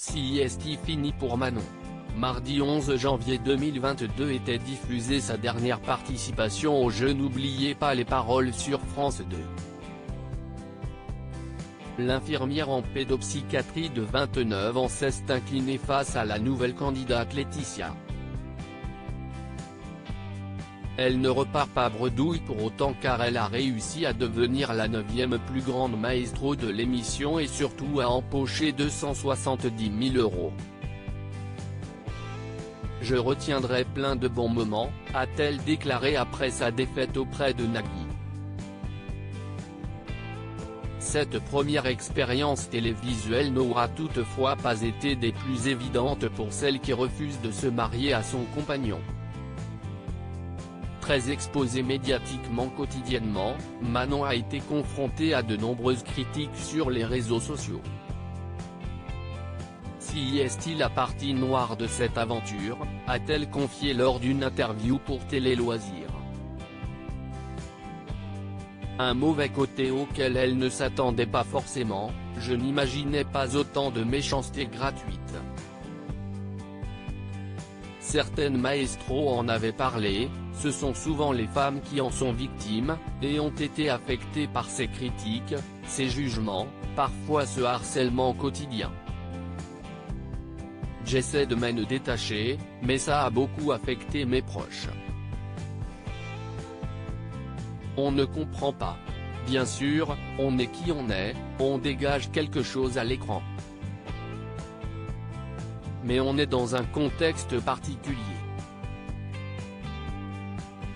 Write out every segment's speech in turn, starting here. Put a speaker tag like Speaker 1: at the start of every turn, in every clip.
Speaker 1: CIST fini pour Manon. Mardi 11 janvier 2022 était diffusée sa dernière participation au jeu N'oubliez pas les paroles sur France 2. L'infirmière en pédopsychiatrie de 29 ans s'est inclinée face à la nouvelle candidate Laetitia. Elle ne repart pas bredouille pour autant car elle a réussi à devenir la 9e plus grande maestro de l'émission et surtout à empocher 270 000 €. Je retiendrai plein de bons moments, a-t-elle déclaré après sa défaite auprès de Nagui. Cette première expérience télévisuelle n'aura toutefois pas été des plus évidentes pour celle qui refuse de se marier à son compagnon. Très exposée médiatiquement quotidiennement, Manon a été confrontée à de nombreuses critiques sur les réseaux sociaux. CIST la partie noire de cette aventure, a-t-elle confié lors d'une interview pour Télé Loisirs. Un mauvais côté auquel elle ne s'attendait pas forcément, je n'imaginais pas autant de méchanceté gratuite. Certaines maestros en avaient parlé, ce sont souvent les femmes qui en sont victimes, et ont été affectées par ces critiques, ces jugements, parfois ce harcèlement quotidien. J'essaie de m'en détacher, mais ça a beaucoup affecté mes proches. On ne comprend pas. Bien sûr, on est qui on est, on dégage quelque chose à l'écran. Mais on est dans un contexte particulier.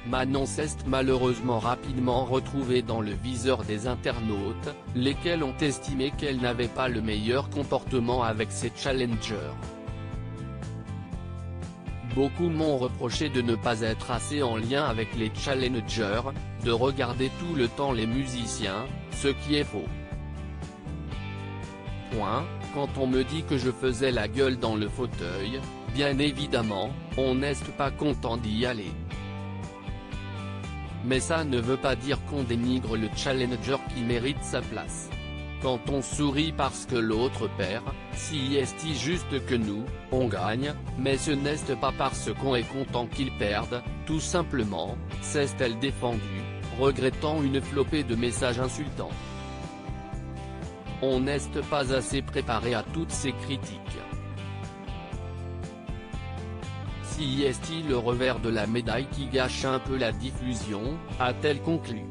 Speaker 1: Manon s'est malheureusement rapidement retrouvée dans le viseur des internautes, lesquels ont estimé qu'elle n'avait pas le meilleur comportement avec ses challengers. Beaucoup m'ont reproché de ne pas être assez en lien avec les challengers, de regarder tout le temps les musiciens, ce qui est faux. Quand on me dit que je faisais la gueule dans le fauteuil, bien évidemment, on n'est pas content d'y aller. Mais ça ne veut pas dire qu'on dénigre le challenger qui mérite sa place. Quand on sourit parce que l'autre perd, CIST juste que nous, on gagne, mais ce n'est pas parce qu'on est content qu'ils perdent, tout simplement, s'est-elle défendue, regrettant une flopée de messages insultants. On n'est pas assez préparé à toutes ces critiques. CIST le revers de la médaille qui gâche un peu la diffusion, a-t-elle conclu.